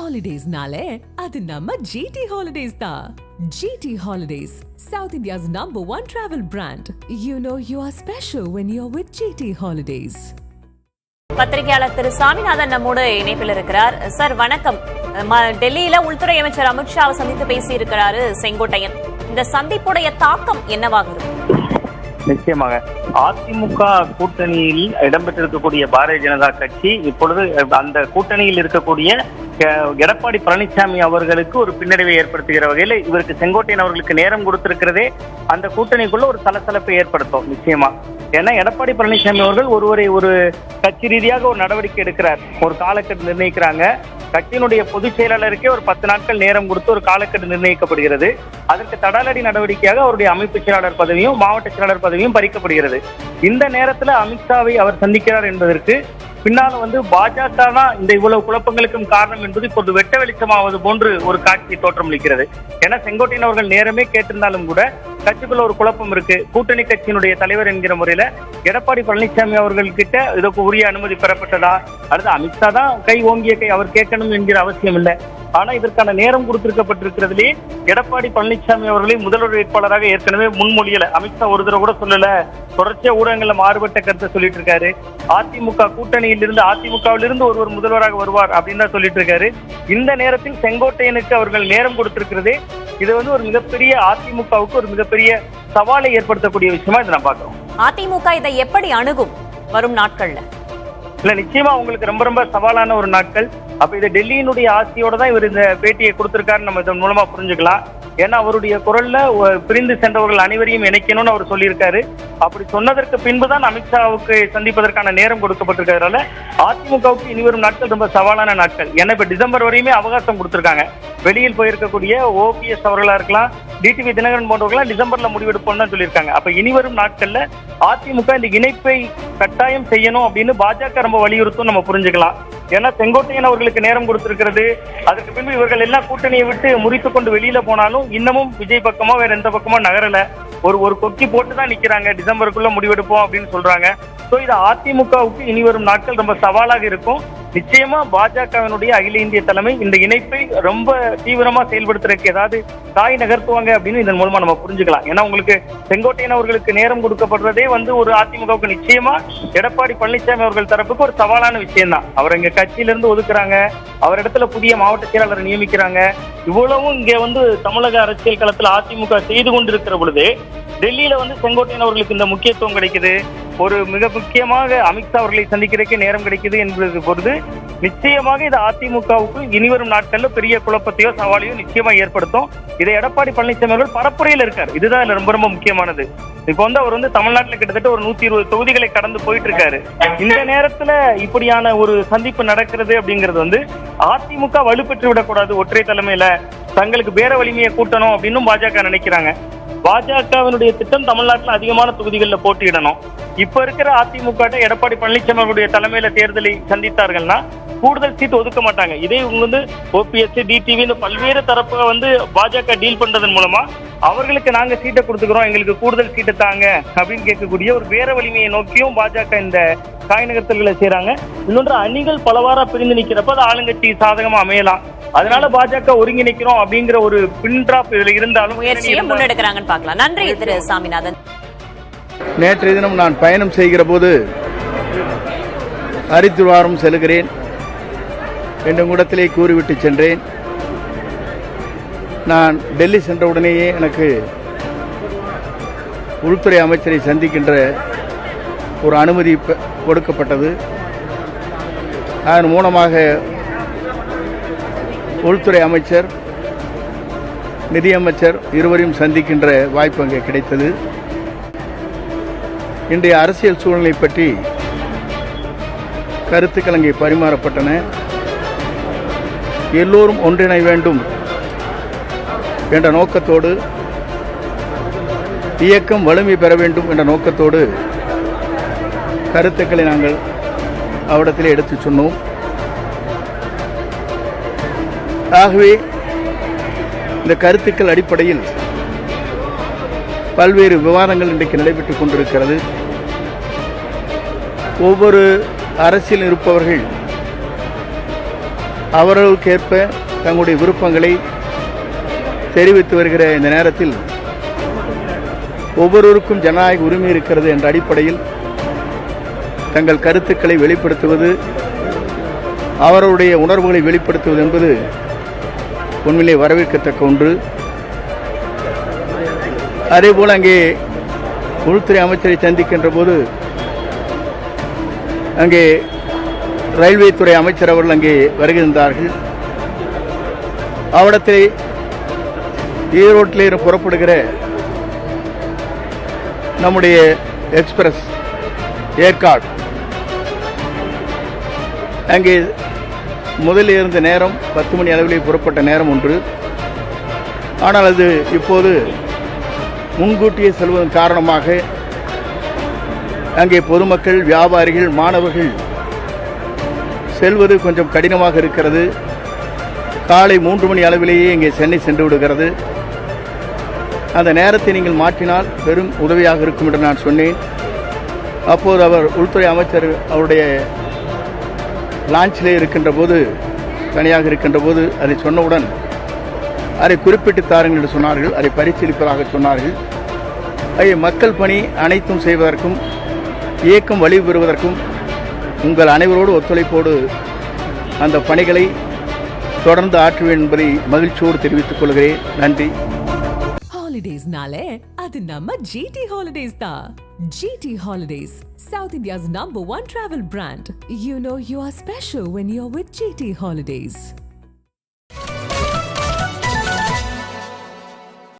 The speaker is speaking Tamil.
Holidays-nale, adu namma GT Holidays da. GT Holidays, South India's #1 travel brand. You know you are special when you're with GT Holidays. பத்திரிகையாளர் திரு சாமிநாதன் நம்மோடு இணைப்பில் இருக்கிறார். சார் வணக்கம். டெல்லியில உள்துறை அமைச்சர் அமித்ஷாவை சந்தித்து பேசி இருக்கிறாரு செங்கோட்டையன். இந்த சந்திப்புடைய தாக்கம் என்னவாக இருக்கும்? நிச்சயமாக அதிமுக கூட்டணியில் இடம்பெற்றிருக்கக்கூடிய பாரதிய ஜனதா கட்சி இப்பொழுது அந்த கூட்டணியில் இருக்கக்கூடிய எடப்பாடி பழனிசாமி அவர்களுக்கு ஒரு பின்னடைவை ஏற்படுத்துகிற வகையில் இவருக்கு செங்கோட்டையன் அவர்களுக்கு நேரம் கொடுத்திருக்கிறதே அந்த கூட்டணிக்குள்ள ஒரு சலசலப்பை ஏற்படுத்தும் நிச்சயமா. ஏன்னா எடப்பாடி பழனிசாமி அவர்கள் ஒரு கட்சி ரீதியாக ஒரு நடவடிக்கை எடுக்கிறார், ஒரு காலக்கெடு நிர்ணயிக்கிறாங்க. கட்சியினுடைய பொதுச் செயலாளருக்கே ஒரு 10 நாட்கள் நேரம் கொடுத்து ஒரு காலக்கெடு நிர்ணயிக்கப்படுகிறது. அதற்கு தடாலடி நடவடிக்கையாக அவருடைய அமைப்பு செயலாளர் பதவியும் மாவட்ட செயலாளர் பதவியும் பறிக்கப்படுகிறது. இந்த நேரத்தில் அமித்ஷாவை அவர் சந்திக்கிறார் என்பதற்கு பின்னால பாஜக தான் இந்த இவ்வளவு குழப்பங்களுக்கும் காரணம் என்பது இப்போது வெட்ட வெளிச்சமாவது போன்று ஒரு காட்சி தோற்றமளிக்கிறது. ஏன்னா செங்கோட்டையன் அவர்கள் நேரமே கேட்டிருந்தாலும் கூட கட்சிக்குள்ள ஒரு குழப்பம் இருக்கு. கூட்டணி கட்சியினுடைய தலைவர் என்கிற முறையில எடப்பாடி பழனிசாமி அவர்கள் கிட்ட இதற்கு உரிய அனுமதி பெறப்பட்டதா, அடுத்து அமித்ஷா தான் கை ஓங்கிய கை அவர் கேட்கணும் என்கிற அவசியம் இல்லை. ஆனா இதற்கான நேரம் கொடுத்திருக்கப்பட்டிருக்கிறதுலே எடப்பாடி பழனிசாமி அவர்களை முதல்வர் வேட்பாளராக ஏற்கனவே முன்மொழியல. அமித்ஷா ஒரு தடவை கூட சொல்லல, தொடர்ச்சியா ஊடகங்கள்ல மாறுபட்ட கருத்தை சொல்லிட்டு இருக்காரு. அதிமுக கூட்டணியிலிருந்து அதிமுகவிலிருந்து ஒருவர் முதல்வராக வருவார் அப்படின்னு தான் சொல்லிட்டு இருக்காரு. இந்த நேரத்தில் செங்கோட்டையனுக்கு அவர்கள் நேரம் கொடுத்திருக்கிறதே இது ஒரு மிகப்பெரிய அதிமுகவுக்கு ஒரு மிகப்பெரிய சவாலை ஏற்படுத்தக்கூடிய விஷயமா இதை நான் பாக்குறோம். அதிமுக இதை எப்படி அணுகும் வரும் நாட்கள்ல? இல்ல நிச்சயமா உங்களுக்கு ரொம்ப ரொம்ப சவாலான ஒரு நாட்கள். அப்ப இது டெல்லியினுடைய ஆசையோட தான் இவர் இந்த பேட்டியை கொடுத்திருக்காரு, நம்ம இதன் மூலமா புரிஞ்சுக்கலாம். ஏன்னா அவருடைய குரல்ல பிரிந்து சென்றவர்கள் அனைவரையும் இணைக்கணும்னு அவர் சொல்லியிருக்காரு. அப்படி சொன்னதற்கு பின்புதான் அமித்ஷாவுக்கு சந்திப்பதற்கான நேரம் கொடுக்கப்பட்டிருக்கிறதுனால அதிமுகவுக்கு இனிவரும் நாட்கள் ரொம்ப சவாலான நாட்கள். ஏன்னா இப்ப டிசம்பர் வரையுமே அவகாசம் கொடுத்திருக்காங்க. வெளியில் போயிருக்கக்கூடிய ஓபிஎஸ் அவர்களா இருக்கலாம், டிடிவி தினகரன் போன்றவர்களாம் டிசம்பர்ல முடிவெடுப்போம்னு தான் சொல்லியிருக்காங்க. அப்ப இனிவரும் நாட்கள்ல அதிமுக இந்த இணைப்பை கட்டாயம் செய்யணும் அப்படின்னு பாஜக ரொம்ப வலியுறுத்தும் நம்ம புரிஞ்சுக்கலாம். ஏன்னா செங்கோட்டையன் அவர்களுக்கு நேரம் கொடுத்திருக்கிறது. அதற்கு பின்பு இவர்கள் எல்லாம் கூட்டணியை விட்டு முறித்து கொண்டு வெளியில போனாலும் இன்னமும் விஜய் பக்கமோ வேற எந்த பக்கமோ நகரல, ஒரு கொக்கி போட்டு தான் நிக்கிறாங்க. டிசம்பருக்குள்ள முடிவெடுப்போம் அப்படின்னு சொல்றாங்க. சோ இது அதிமுகவுக்கு இனி வரும் நாட்கள் ரொம்ப சவாலாக இருக்கும். நிச்சயமா பாஜகவினுடைய அகில இந்திய தலைமை இந்த இணைப்பை ரொம்ப தீவிரமா செயல்படுத்துறதுக்கு ஏதாவது காய் நகர்த்துவாங்க அப்படின்னு இதன் மூலமா நம்ம புரிஞ்சுக்கலாம். ஏன்னா உங்களுக்கு செங்கோட்டையன் அவர்களுக்கு நேரம் கொடுக்கப்படுறதே ஒரு அதிமுகவுக்கு நிச்சயமா எடப்பாடி பழனிசாமி அவர்கள் தரப்புக்கு ஒரு சவாலான விஷயம் தான். அவர் இங்க கட்சியிலிருந்து ஒதுக்குறாங்க, அவர் இடத்துல புதிய மாவட்ட செயலாளரை நியமிக்கிறாங்க. இவ்வளவும் இங்க தமிழக அரசியல் களத்தில் அதிமுக செய்து கொண்டிருக்கிற பொழுது டெல்லியில செங்கோட்டையன் அவர்களுக்கு இந்த முக்கியத்துவம் கிடைக்குது, ஒரு மிக முக்கியமாக அமித்ஷா அவர்களை சந்திக்கிறதுக்கே நேரம் கிடைக்குது என்பது பொழுது நிச்சயமாக இது அதிமுகவுக்கு இனிவரும் நாட்கள்ல பெரிய குழப்பத்தையோ சவாலையோ நிச்சயமா ஏற்படுத்தும். இதை எடப்பாடி பழனிசாமி அவர்கள் பரப்புரையில் இருக்காரு. இதுதான் ரொம்ப ரொம்ப முக்கியமானது. இப்ப அவர் தமிழ்நாட்டில் கிட்டத்தட்ட ஒரு 120 தொகுதிகளை கடந்து போயிட்டு இருக்காரு. இந்த நேரத்துல இப்படியான ஒரு சந்திப்பு நடக்கிறது அப்படிங்கிறது அதிமுக வலுப்பெற்று விடக்கூடாது, ஒற்றை தலைமையில தங்களுக்கு பேர வலிமையை கூட்டணும் அப்படின்னு பாஜக நினைக்கிறாங்க. பாஜகவினுடைய திட்டம் தமிழ்நாட்டில் அதிகமான தொகுதிகளில் போட்டியிடணும். இப்ப இருக்கிற அதிமுக எடப்பாடி பழனிசாமி அவருடைய தலைமையில தேர்தலை சந்தித்தார்கள்னா கூடுதல் சீட் ஒதுக்க மாட்டாங்க. இதே ஓபிஎஸ் டிடிவி பல்வேறு தரப்பை பாஜக டீல் பண்றதன் மூலமா அவர்களுக்கு நாங்க சீட்டை கொடுத்துக்கிறோம், எங்களுக்கு கூடுதல் சீட்டை தாங்க அப்படின்னு கேட்கக்கூடிய ஒரு பேர வலிமையை நோக்கியும் பாஜக இந்த காய் நகர்த்தல்களை செய்யறாங்க. இன்னொன்று அணிகள் பலவாரா பிரிந்து நிக்கிறப்ப அது ஆளுங்கட்சி சாதகமா அமையலாம். அதனால பாஜக ஒருங்கிணைக்கிறோம் அப்படிங்கிற ஒரு பின்ட்ராப் இதுல இருந்தாலும் முயற்சியை முன்னெடுக்கிறாங்கன்னு பார்க்கலாம். நன்றி திரு சாமிநாதன். நேற்றைய தினம் நான் பயணம் செய்கிற போது ஹரித்வாரம் செல்கிறேன் என்ற கூடத்திலே கூறிவிட்டு சென்றேன். நான் டெல்லி சென்றவுடனேயே எனக்கு உள்துறை அமைச்சரை சந்திக்கின்ற ஒரு அனுமதி கொடுக்கப்பட்டது. அதன் மூலமாக உள்துறை அமைச்சர், நிதியமைச்சர் இருவரையும் சந்திக்கின்ற வாய்ப்பு அங்கே கிடைத்தது. இன்றைய அரசியல் சூழ்நிலை பற்றி கருத்துக்கள் அங்கே பரிமாறப்பட்டன. எல்லோரும் ஒன்றிணை வேண்டும் என்ற நோக்கத்தோடு, இயக்கம் வலிமை பெற வேண்டும் என்ற நோக்கத்தோடு கருத்துக்களை நாங்கள் அவரிடத்தில் எடுத்து சொன்னோம். ஆகவே இந்த கருத்துக்கள் அடிப்படையில் பல்வேறு விவாதங்கள் இன்றைக்கு நடைபெற்றுக் கொண்டிருக்கிறது. ஒவ்வொரு அரசியல் இருப்பவர்கள் அவர்களுக்கேற்ப தங்களுடைய விருப்பங்களை தெரிவித்து வருகிற இந்த நேரத்தில் ஒவ்வொருவருக்கும் ஜனநாயக உரிமை இருக்கிறது என்ற அடிப்படையில் தங்கள் கருத்துக்களை வெளிப்படுத்துவது, அவர்களுடைய உணர்வுகளை வெளிப்படுத்துவது என்பது உண்மையிலே வரவேற்கத்தக்க ஒன்று. அதேபோல் அங்கே உள்துறை அமைச்சரை சந்திக்கின்ற போது அங்கே ரயில்வே துறை அமைச்சர் அவர்கள் அங்கே வருகின்றார்கள். அவடத்தில் ஈரோட்டிலே புறப்படுகிற நம்முடைய எக்ஸ்பிரஸ் ஏற்காடு அங்கே முதலில் இருந்த நேரம் 10 மணி அளவிலே புறப்பட்ட நேரம் ஒன்று. ஆனால் அது இப்போது முன்கூட்டியே செல்வதன் காரணமாக அங்கே பொதுமக்கள், வியாபாரிகள், மாணவர்கள் செல்வது கொஞ்சம் கடினமாக இருக்கிறது. காலை 3 மணி அளவிலேயே இங்கே சென்னை சென்று விடுகிறது. அந்த நேரத்தை நீங்கள் மாற்றினால் பெரும் உதவியாக இருக்கும் என்று நான் சொன்னேன். அப்போது அவர் உள்துறை அமைச்சர் அவருடைய லான்ச்சிலே இருக்கின்ற போது, தனியாக இருக்கின்ற போது அதை சொன்னவுடன் அதை குறிப்பிட்டு தாருங்கள் என்று சொன்னார்கள். அதை பரிசீலிப்பதாக சொன்னார்கள். மக்கள் பணி அனைத்தும் செய்வதற்கும், இயக்கம் வழி பெறுவதற்கும் உங்கள் அனைவரோடு ஒத்துழைப்போடு அந்த பணிகளை தொடர்ந்து ஆற்றுவேன் என்பதை மகிழ்ச்சியோடு தெரிவித்துக் கொள்கிறேன். நன்றி. Holidays-nale, adu namma GT Holidays da. GT Holidays, South India's #1 travel brand. You know you are special when you're with GT Holidays.